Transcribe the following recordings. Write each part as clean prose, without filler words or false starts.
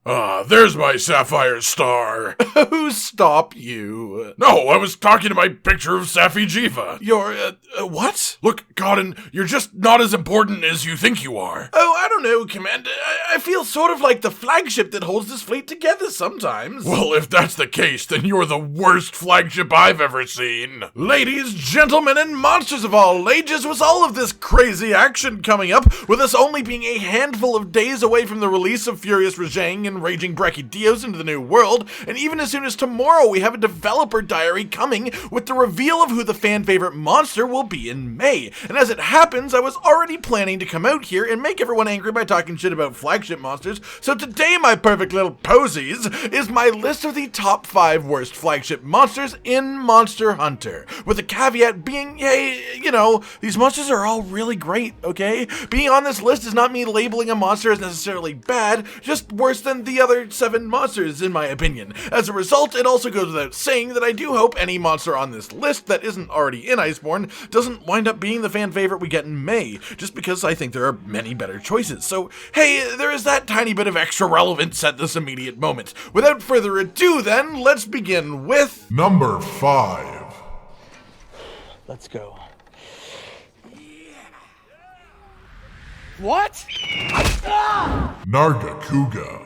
Ah, there's my sapphire star. Who stopped you? No, I was talking to my picture of Safi Jiva. You're, what? Look, Cotton, you're just not as important as you think you are. Oh, I don't know, Commander. I feel sort of like the flagship that holds this fleet together sometimes. Well, if that's the case, then you're the worst flagship I've ever seen. Ladies, gentlemen, and monsters of all ages, with all of this crazy action coming up, with us only being a handful of days away from the release of Furious Rajang and Raging Brachydios into the new world, and even as soon as tomorrow we have a developer diary coming with the reveal of who the fan favorite monster will be in May. And as it happens, I was already planning to come out here and make everyone angry by talking shit about flagship monsters, so today, my perfect little posies, is my list of the top 5 worst flagship monsters in Monster Hunter, with the caveat being, hey, you know, these monsters are all really great, okay? Being on this list is not me labeling a monster as necessarily bad, just worse than the other 7 monsters, in my opinion. As a result, it also goes without saying that I do hope any monster on this list that isn't already in Iceborne doesn't wind up being the fan favorite we get in May, just because I think there are many better choices. So, hey, there is that tiny bit of extra relevance at this immediate moment. Without further ado, then, let's begin with... Number 5. Let's go. What? Nargacuga.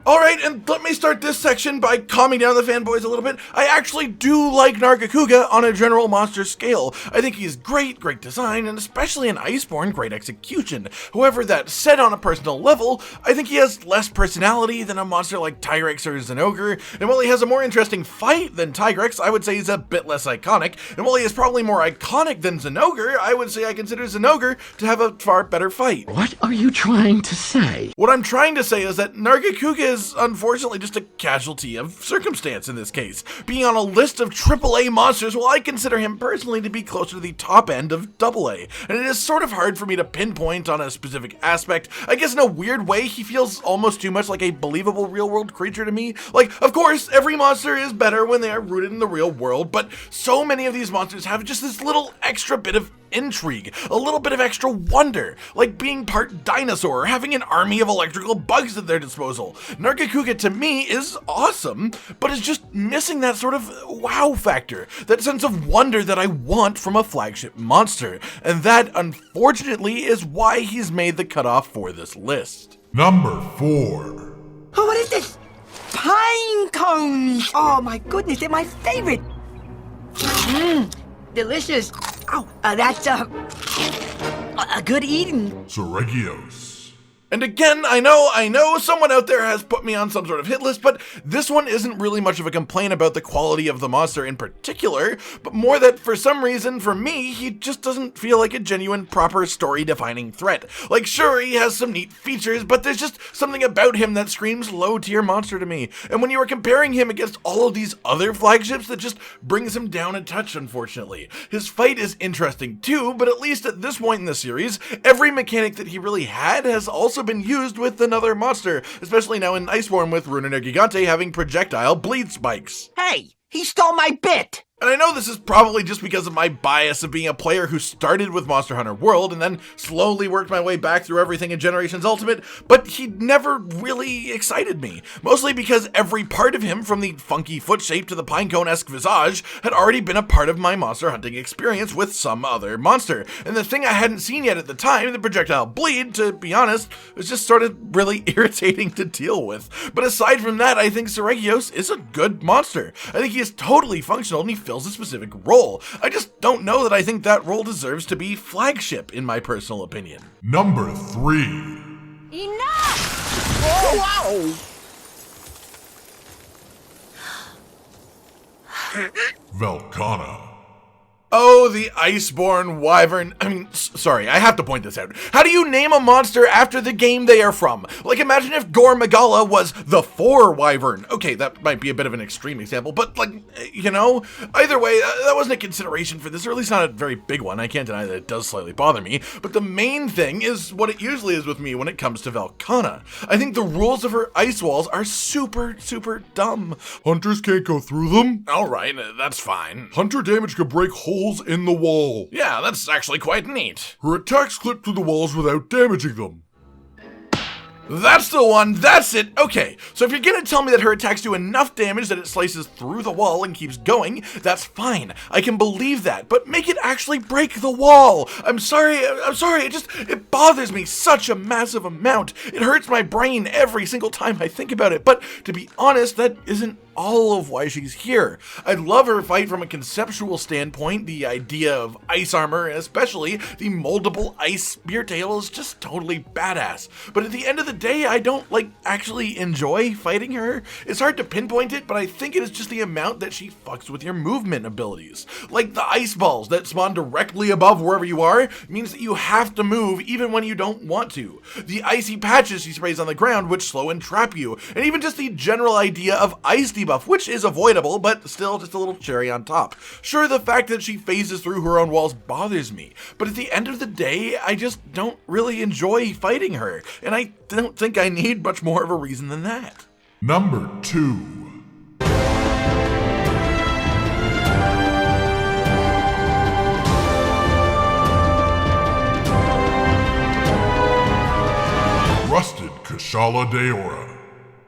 Alright, and let me start this section by calming down the fanboys a little bit. I actually do like Nargacuga on a general monster scale. I think he's great design, and especially in Iceborne, great execution. However, that said, on a personal level, I think he has less personality than a monster like Tigrex or Zinogre, and while he has a more interesting fight than Tigrex, I would say he's a bit less iconic, and while he is probably more iconic than Zinogre, I would say I consider Zinogre to have a far better fight. What are you trying to say? What I'm trying to say is that Nargacuga is unfortunately just a casualty of circumstance in this case. Being on a list of AAA monsters, well, I consider him personally to be closer to the top end of AA, and it is sort of hard for me to pinpoint on a specific aspect. I guess in a weird way, he feels almost too much like a believable real-world creature to me. Like, of course, every monster is better when they are rooted in the real world, but so many of these monsters have just this little extra bit of intrigue, a little bit of extra wonder, like being part dinosaur or having an army of electrical bugs at their disposal. Nargacuga to me is awesome, but is just missing that sort of wow factor, that sense of wonder that I want from a flagship monster, and that unfortunately is why he's made the cutoff for this list. Number 4. Oh, what is this? Pine cones! Oh my goodness, they're my favorite! Mmm, delicious. Oh, that's a good eating. Seregios. And again, I know someone out there has put me on some sort of hit list, but this one isn't really much of a complaint about the quality of the monster in particular, but more that for some reason, for me, he just doesn't feel like a genuine, proper story-defining threat. Like, sure, he has some neat features, but there's just something about him that screams low-tier monster to me. And when you are comparing him against all of these other flagships, that just brings him down a touch, unfortunately. His fight is interesting too, but at least at this point in the series, every mechanic that he really had has also been used with another monster, especially now in Iceborne with Ruiner Gigante having projectile bleed spikes. Hey, he stole my bit! And I know this is probably just because of my bias of being a player who started with Monster Hunter World and then slowly worked my way back through everything in Generations Ultimate, but he never really excited me. Mostly because every part of him, from the funky foot shape to the pinecone-esque visage, had already been a part of my monster hunting experience with some other monster. And the thing I hadn't seen yet at the time, the projectile bleed, to be honest, was just sort of really irritating to deal with. But aside from that, I think Seregios is a good monster. I think he is totally functional and he fills a specific role. I just don't know that I think that role deserves to be flagship, in my personal opinion. Number 3. Enough! Whoa! Velkhana. Oh, the Iceborne Wyvern. Sorry, I have to point this out. How do you name a monster after the game they are from? Like, imagine if Gore Magala was the 4 Wyvern. Okay, that might be a bit of an extreme example, but, like, you know? Either way, that wasn't a consideration for this, or at least not a very big one. I can't deny that it does slightly bother me, but the main thing is what it usually is with me when it comes to Velkhana. I think the rules of her ice walls are super, super dumb. Hunters can't go through them. Alright, that's fine. Hunter damage can break holes in the wall. Yeah, that's actually quite neat. Her attacks clip through the walls without damaging them. That's the one, that's it. Okay, so if you're gonna tell me that her attacks do enough damage that it slices through the wall and keeps going, that's fine. I can believe that, but make it actually break the wall. I'm sorry, it bothers me such a massive amount. It hurts my brain every single time I think about it, but to be honest, that isn't all of why she's here. I love her fight from a conceptual standpoint. The idea of ice armor, and especially the moldable ice spear tail, is just totally badass. But at the end of the day, I don't actually enjoy fighting her. It's hard to pinpoint it, but I think it is just the amount that she fucks with your movement abilities. Like the ice balls that spawn directly above wherever you are means that you have to move even when you don't want to. The icy patches she sprays on the ground which slow and trap you, and even just the general idea of ice debuff, which is avoidable, but still just a little cherry on top. Sure, the fact that she phases through her own walls bothers me, but at the end of the day, I just don't really enjoy fighting her, and I don't think I need much more of a reason than that. Number 2. Rusted Kushala Daora.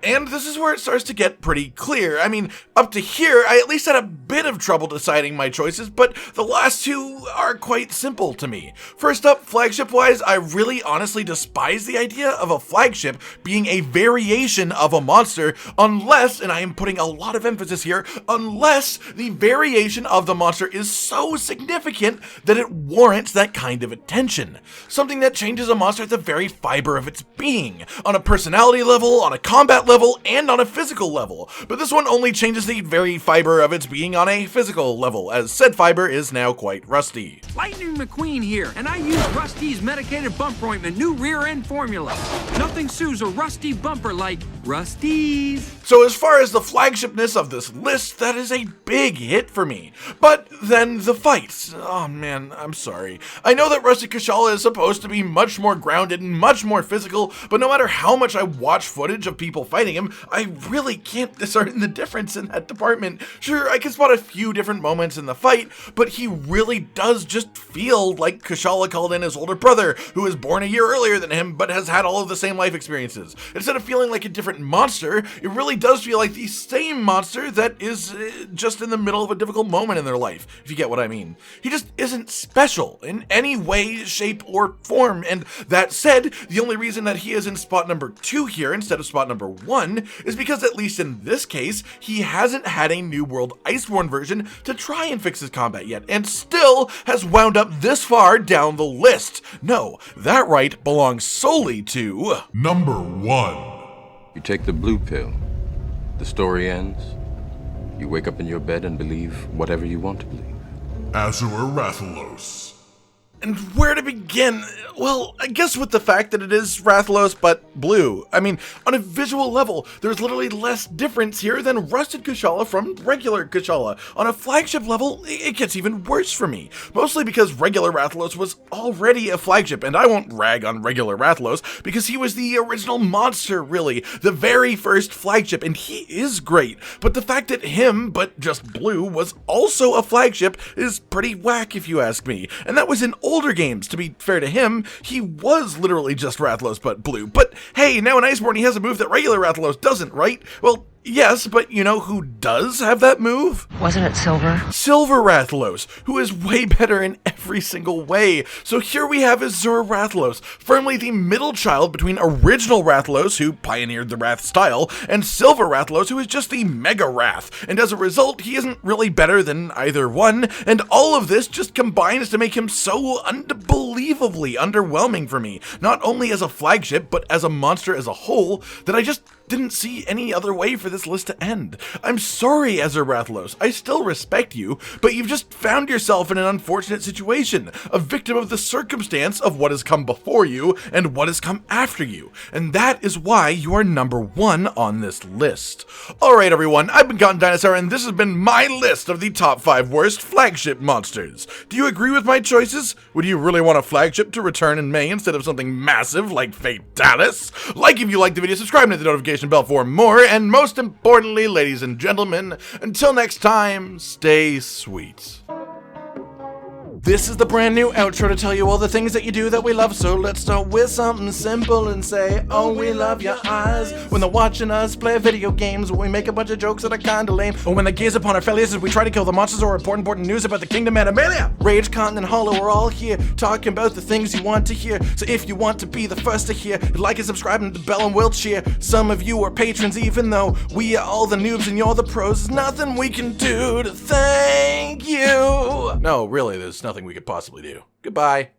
And this is where it starts to get pretty clear. I mean, up to here, I at least had a bit of trouble deciding my choices, but the last two are quite simple to me. First up, flagship-wise, I really honestly despise the idea of a flagship being a variation of a monster, unless, and I am putting a lot of emphasis here, unless the variation of the monster is so significant that it warrants that kind of attention. Something that changes a monster at the very fiber of its being, on a personality level, on a combat level, and on a physical level, but this one only changes the very fiber of its being on a physical level, as said fiber is now quite rusty. Lightning McQueen here, and I use Rusty's medicated bumper ointment, new rear end formula. Nothing sues a rusty bumper like Rusty's. So as far as the flagshipness of this list, that is a big hit for me. But then the fights. Oh man, I'm sorry. I know that Rusted Kushala is supposed to be much more grounded and much more physical, but no matter how much I watch footage of people fighting him, I really can't discern the difference in that department. Sure, I can spot a few different moments in the fight, but he really does just feel like Kushala called in his older brother, who was born a year earlier than him, but has had all of the same life experiences. Instead of feeling like a different monster, it really does feel like the same monster that is just in the middle of a difficult moment in their life, if you get what I mean. He just isn't special in any way, shape, or form, and that said, the only reason that he is in spot number 2 here instead of spot number 1 is because, at least in this case, he hasn't had a New World Iceborne version to try and fix his combat yet, and still has wound up this far down the list. No, that right belongs solely to Number 1. You take the blue pill. The story ends. You wake up in your bed and believe whatever you want to believe. Azure Rathalos. And where to begin? Well, I guess with the fact that it is Rathalos but blue. I mean, on a visual level, there's literally less difference here than Rusted Kushala from regular Kushala. On a flagship level, it gets even worse for me. Mostly because regular Rathalos was already a flagship, and I won't rag on regular Rathalos because he was the original monster, really. The very first flagship, and he is great. But the fact that him, but just blue, was also a flagship is pretty whack if you ask me. And that was in older games. To be fair to him, he was literally just Rathalos but blue. But hey, now in Iceborne he has a move that regular Rathalos doesn't, right? Well, yes, but you know who does have that move? Wasn't it Silver? Silver Rathalos, who is way better in every single way. So here we have Azure Rathalos, firmly the middle child between original Rathalos, who pioneered the Wrath style, and Silver Rathalos, who is just the Mega Wrath. And as a result, he isn't really better than either one, and all of this just combines to make him so unbelievably underwhelming for me, not only as a flagship, but as a monster as a whole, that I just didn't see any other way for this list to end. I'm sorry, Azure Rathalos, I still respect you, but you've just found yourself in an unfortunate situation, a victim of the circumstance of what has come before you and what has come after you, and that is why you are number 1 on this list. Alright everyone, I've been Cotton Dinosaur, and this has been my list of the top 5 worst flagship monsters. Do you agree with my choices? Would you really want a flagship to return in May instead of something massive like Fatalis? Like if you liked the video, subscribe and hit the notification bell for more, and most importantly, ladies and gentlemen, until next time, stay sweet. This is the brand new outro to tell you all the things that you do that we love. So let's start with something simple and say, oh, we love your eyes. When they're watching us play video games, when we make a bunch of jokes that are kinda lame, or when they gaze upon our failures as we try to kill the monsters or important news about the kingdom Animalia. Rage, Continent, Hollow, we're all here talking about the things you want to hear. So if you want to be the first to hear, like and subscribe and the bell and we'll cheer. Some of you are patrons even though we are all the noobs and you're the pros. There's nothing we can do to thank you. No, really, there's nothing we could possibly do. Goodbye.